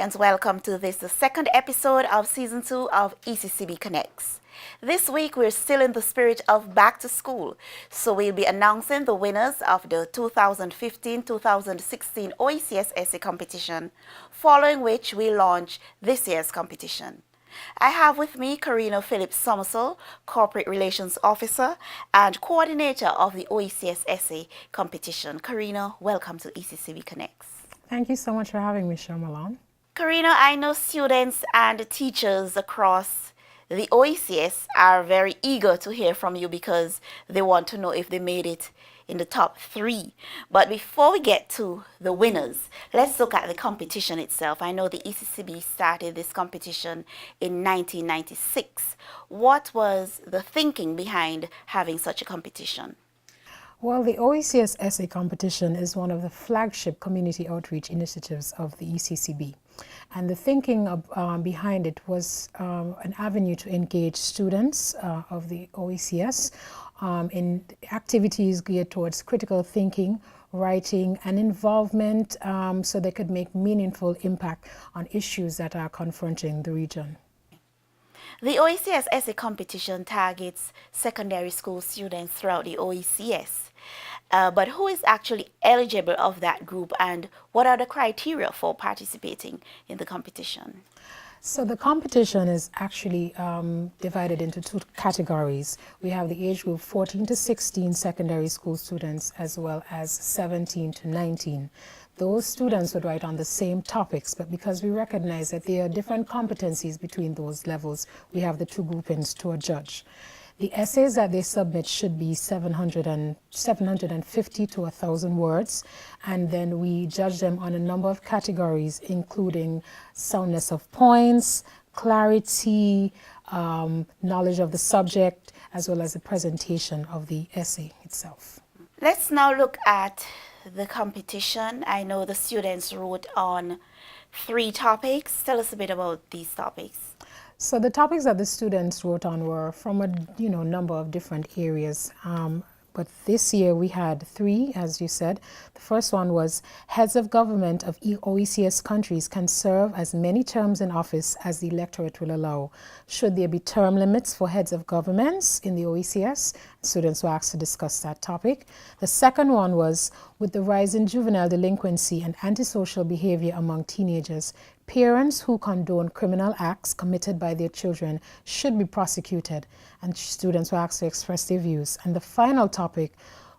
and welcome to the second episode of Season 2 of ECCB Connects. This week we're still in the spirit of back to school, so we'll be announcing the winners of the 2015-2016 OECS Essay Competition, following which we launch this year's competition. I have with me Karina Phillips-Somersall, Corporate Relations Officer and Coordinator of the OECS Essay Competition. Karina, welcome to ECCB Connects. Thank you so much for having me, Sharmalan. Karina, I know students and teachers across the OECS are very eager to hear from you because they want to know if they made it in the top 3. But before we get to the winners, let's look at the competition itself. I know the ECCB started this competition in 1996. What was the thinking behind having such a competition? Well, the OECS Essay Competition is one of the flagship community outreach initiatives of the ECCB. And the thinking behind it was an avenue to engage students of the OECS in activities geared towards critical thinking, writing, and involvement so they could make meaningful impact on issues that are confronting the region. The OECS Essay Competition targets secondary school students throughout the OECS. But who is actually eligible of that group, and what are the criteria for participating in the competition? So the competition is actually divided into 2 categories. We have the age group 14 to 16 secondary school students, as well as 17 to 19. Those students would write on the same topics, but because we recognize that there are different competencies between those levels, we have the 2 groupings to adjudge. The essays that they submit should be 750 to 1,000 words, and then we judge them on a number of categories, including soundness of points, clarity, knowledge of the subject, as well as the presentation of the essay itself. Let's now look at the competition. I know the students wrote on 3 topics. Tell us a bit about these topics. So the topics that the students wrote on were from a number of different areas. But this year we had 3, as you said. The first one was heads of government of OECS countries can serve as many terms in office as the electorate will allow. Should there be term limits for heads of governments in the OECS? Students were asked to discuss that topic. The second one was with the rise in juvenile delinquency and antisocial behavior among teenagers, parents who condone criminal acts committed by their children should be prosecuted, and students were asked to express their views. And the final topic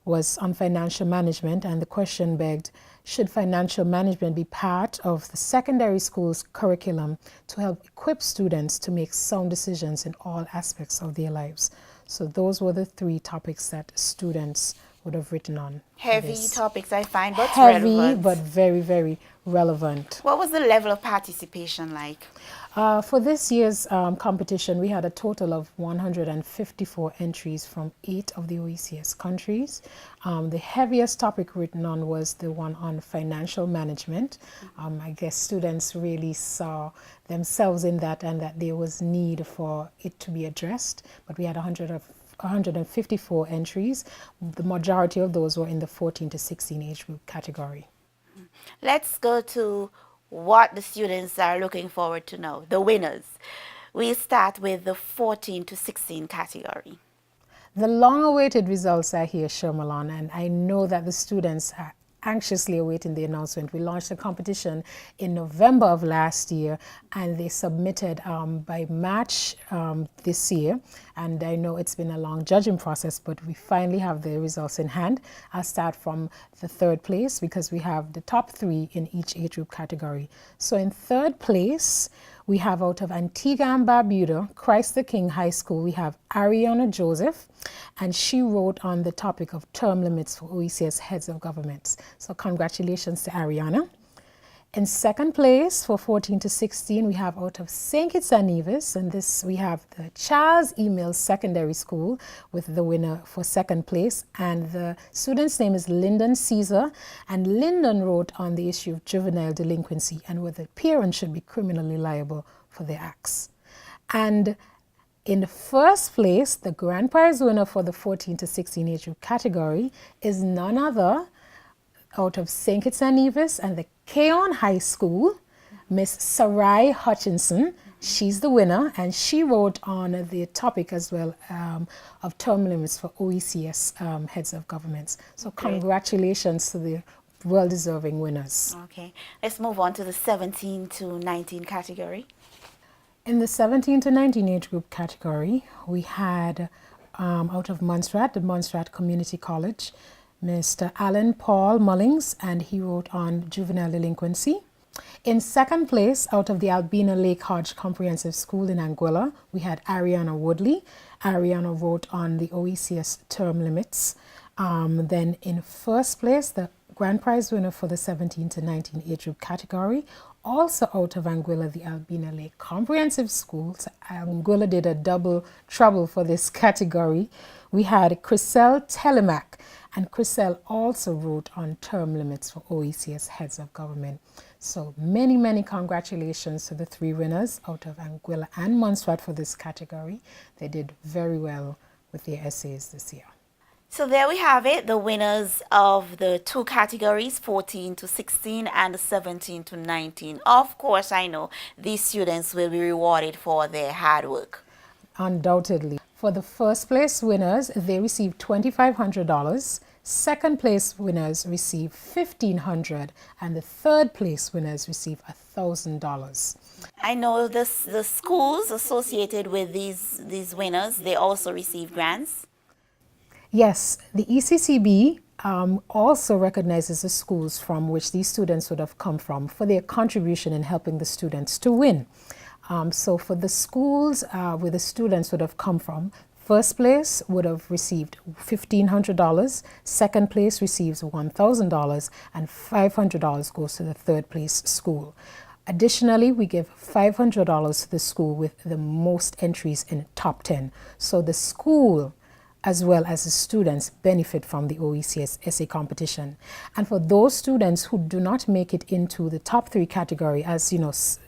was on financial management, and the question begged, should financial management be part of the secondary school's curriculum to help equip students to make sound decisions in all aspects of their lives? So those were the 3 topics that students would have written on. Heavy topics, I find, but heavy, relevant. but very, very relevant. What was the level of participation like? For this year's competition, we had a total of 154 entries from 8 of the OECS countries. The heaviest topic written on was the one on financial management. I guess students really saw themselves in that and that there was need for it to be addressed. But we had 154 entries. The majority of those were in the 14 to 16 age group category. Let's go to what the students are looking forward to know, the winners. We start with the 14 to 16 category. The long-awaited results are here, Sharmalan, and I know that the students are anxiously awaiting the announcement. We launched a competition in November of last year, and they submitted by March this year. And I know it's been a long judging process, but we finally have the results in hand. I'll start from the 3rd place because we have the top 3 in each age group category. So in 3rd place, we have out of Antigua and Barbuda, Christ the King High School, we have Ariana Joseph, and she wrote on the topic of term limits for OECS heads of governments. So congratulations to Ariana. In 2nd place for 14 to 16, we have out of St. Kitts and Nevis, and this we have the Charles E. Mills Secondary School with the winner for 2nd place, and the student's name is Lyndon Caesar, and Lyndon wrote on the issue of juvenile delinquency and whether parents should be criminally liable for their acts. And in the 1st place, the grand prize winner for the 14 to 16 age group category is none other out of St. Kitts and Nevis and the Keon High School, Miss Sarai Hutchinson. She's the winner, and she wrote on the topic as well of term limits for OECS heads of governments. So congratulations to the well-deserving winners. Okay, let's move on to the 17 to 19 category. In the 17 to 19 age group category, we had out of Montserrat, the Montserrat Community College, Mr. Alan Paul Mullings, and he wrote on juvenile delinquency. In second place, out of the Albina Lake Hodge Comprehensive School in Anguilla, we had Ariana Woodley. Ariana wrote on the OECS term limits. Then in first place, the grand prize winner for the 17 to 19 age group category, also out of Anguilla, the Albina Lake Comprehensive School. So Anguilla did a double trouble for this category. We had Chriselle Telemac, and Chriselle also wrote on term limits for OECS heads of government. So many, many congratulations to the three winners out of Anguilla and Montserrat for this category. They did very well with their essays this year. So there we have it, the winners of the two categories, 14 to 16 and 17 to 19. Of course, I know these students will be rewarded for their hard work. Undoubtedly. For the first place winners, they received $2,500. Second place winners received $1,500, and the third place winners received $1,000. I know the schools associated with these winners, they also receive grants. Yes, the ECCB also recognizes the schools from which these students would have come from for their contribution in helping the students to win. So for the schools where the students would have come from, first place would have received $1,500, second place receives $1,000, and $500 goes to the third place school. Additionally, we give $500 to the school with the most entries in top 10. So the school as well as the students benefit from the OECS Essay Competition. And for those students who do not make it into the top 3 category as,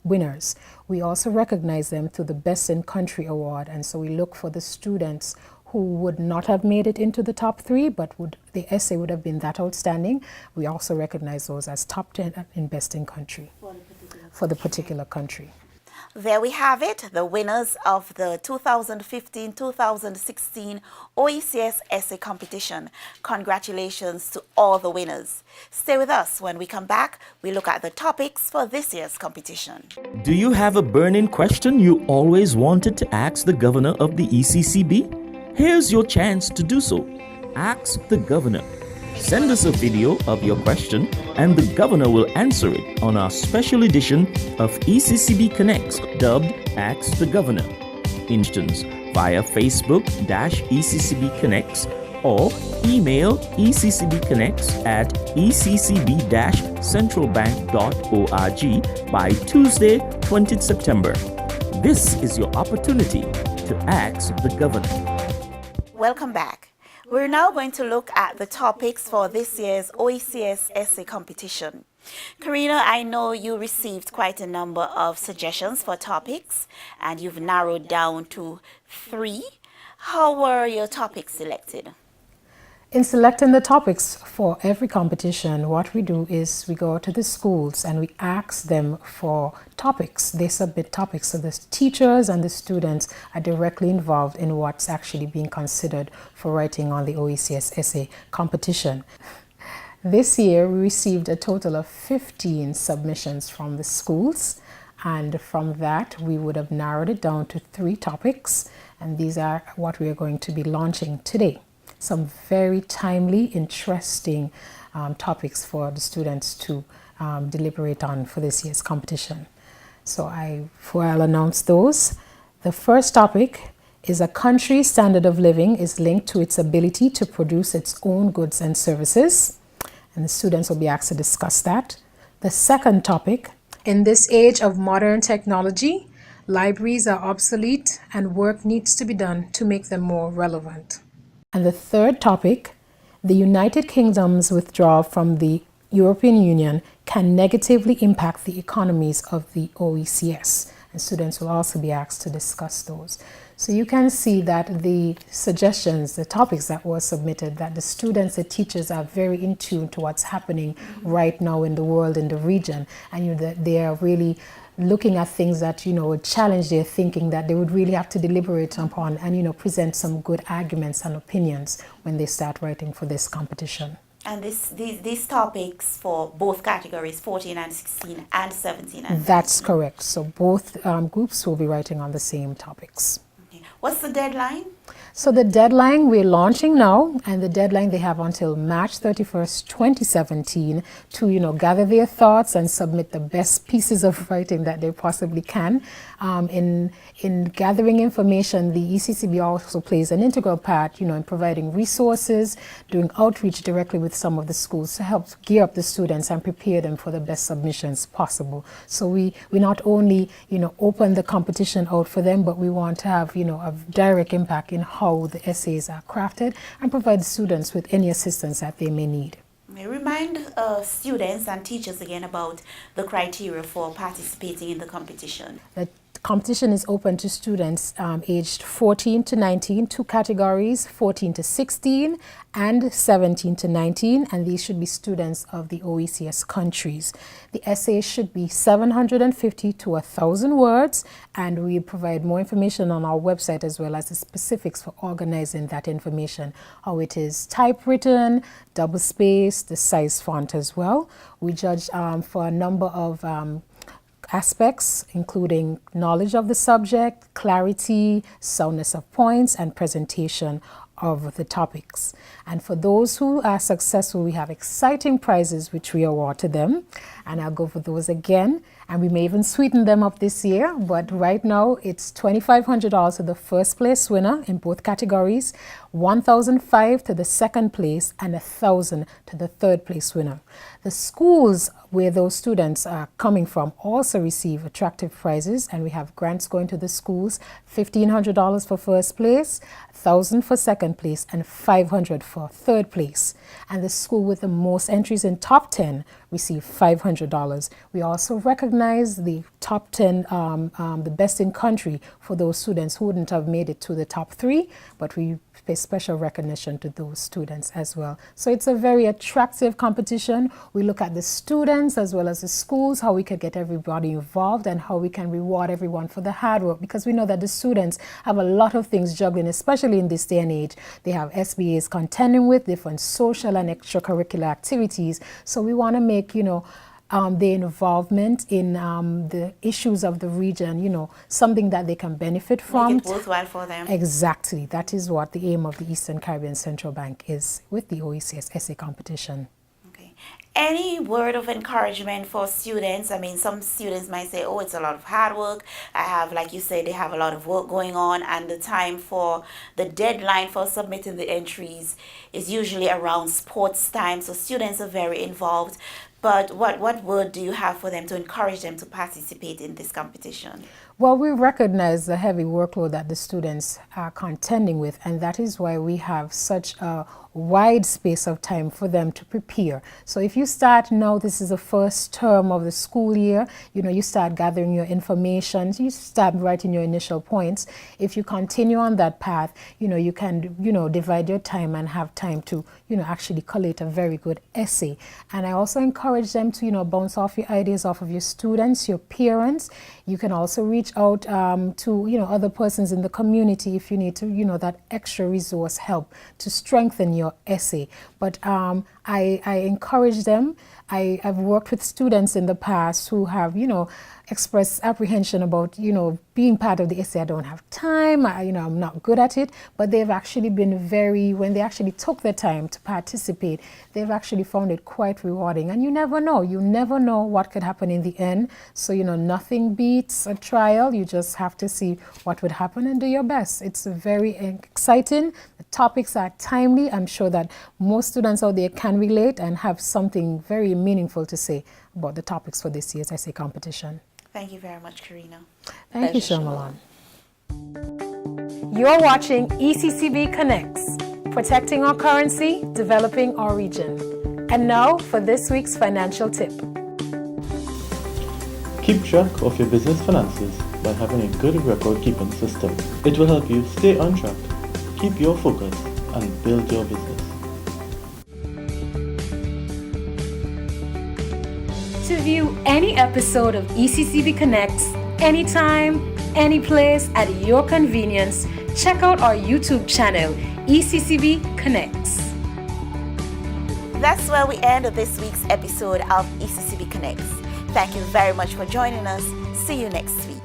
winners, we also recognize them through the Best in Country Award. And so we look for the students who would not have made it into the top 3, but the essay would have been that outstanding. We also recognize those as top 10 in Best in Country for the particular country. There we have it, the winners of the 2015-2016 OECS Essay Competition. Congratulations to all the winners. Stay with us. When we come back, we look at the topics for this year's competition. Do you have a burning question you always wanted to ask the governor of the ECCB? Here's your chance to do so. Ask the governor. Send us a video of your question and the governor will answer it on our special edition of ECCB Connects, dubbed Ask the Governor. Instance via Facebook-ECCB Connects or email eccb-centralbank.org by Tuesday, 20th September. This is your opportunity to ask the governor. Welcome back. We're now going to look at the topics for this year's OECS Essay Competition. Karina, I know you received quite a number of suggestions for topics and you've narrowed down to 3. How were your topics selected? In selecting the topics for every competition, what we do is we go to the schools and we ask them for topics. They submit topics, so the teachers and the students are directly involved in what's actually being considered for writing on the OECS Essay Competition. This year, we received a total of 15 submissions from the schools, and from that, we would have narrowed it down to 3 topics, and these are what we are going to be launching today. Some very timely, interesting topics for the students to deliberate on for this year's competition. So I'll announce those. The first topic is a country's standard of living is linked to its ability to produce its own goods and services. And the students will be asked to discuss that. The second topic, in this age of modern technology, libraries are obsolete and work needs to be done to make them more relevant. And the third topic, the United Kingdom's withdrawal from the European Union can negatively impact the economies of the OECS. and students will also be asked to discuss those. So you can see that the suggestions, the topics that were submitted, that the students, the teachers are very in tune to what's happening right now in the world, in the region, and that they are really looking at things that would challenge their thinking, that they would really have to deliberate upon, and present some good arguments and opinions when they start writing for this competition. And these topics for both categories, 14 and 16 and 17 and 17. That's correct. So both groups will be writing on the same topics. Okay. What's the deadline? So the deadline, we're launching now, and the deadline they have until March 31st, 2017 to, gather their thoughts and submit the best pieces of writing that they possibly can. In gathering information, the ECCB also plays an integral part, in providing resources, doing outreach directly with some of the schools to help gear up the students and prepare them for the best submissions possible. So we not only, open the competition out for them, but we want to have, a direct impact in how the essays are crafted and provide students with any assistance that they may need. May remind students and teachers again about the criteria for participating in the competition. The competition is open to students aged 14 to 19, two categories, 14 to 16 and 17 to 19, and these should be students of the OECS countries. The essay should be 750 to 1,000 words, and we provide more information on our website as well as the specifics for organizing that information, how it is typewritten, double-spaced, the size font as well. We judge for a number of aspects, including knowledge of the subject, clarity, soundness of points, and presentation of the topics. And for those who are successful, we have exciting prizes which we award to them. And I'll go for those again. And we may even sweeten them up this year. But right now, it's $2,500 to the first place winner in both categories, $1,500 to the second place, and $1,000 to the third place winner. The schools where those students are coming from also receive attractive prizes, and we have grants going to the schools, $1,500 for first place, $1,000 for second place, and $500 for third place. And the school with the most entries in top 10 receive $500. We also recognize the top 10, the best in country for those students who wouldn't have made it to the top 3, but we pay special recognition to those students as well. So it's a very attractive competition. We look at the students as well as the schools, how we can get everybody involved and how we can reward everyone for the hard work, because we know that the students have a lot of things juggling, especially in this day and age. They have SBAs contending with different social and extracurricular activities. So we want to make, their involvement in the issues of the region, something that they can benefit from. Make it worthwhile for them. Exactly. That is what the aim of the Eastern Caribbean Central Bank is with the OECS Essay Competition. Okay. Any word of encouragement for students? I mean, some students might say, oh, it's a lot of hard work. I have, like you said, they have a lot of work going on, and the time for the deadline for submitting the entries is usually around sports time. So students are very involved. But what word do you have for them to encourage them to participate in this competition? Well, we recognize the heavy workload that the students are contending with, and that is why we have such a wide space of time for them to prepare. So if you start now, this is the first term of the school year, you start gathering your information, you start writing your initial points. If you continue on that path, you can, divide your time and have time to, actually collate a very good essay. And I also encourage them to, bounce off your ideas off of your students, your parents. You can also reach out to, other persons in the community if you need to, that extra resource help to strengthen your essay. But I encourage them. I've worked with students in the past who have, expressed apprehension about, being part of the essay. I don't have time, I'm not good at it, but they've actually been when they actually took the time to participate, they've actually found it quite rewarding. And you never know what could happen in the end. So, nothing beats a trial. You just have to see what would happen and do your best. It's very exciting. The topics are timely. I'm sure that most students out there can relate and have something very meaningful to say about the topics for this year's essay competition. Thank you very much, Karina. Thank you, Sharmalan. You're watching ECCB Connects, protecting our currency, developing our region. And now for this week's financial tip. Keep track of your business finances by having a good record-keeping system. It will help you stay on track, keep your focus, and build your business. To view any episode of ECCB Connects, anytime, any place, at your convenience, check out our YouTube channel, ECCB Connects. That's where we end this week's episode of ECCB Connects. Thank you very much for joining us. See you next week.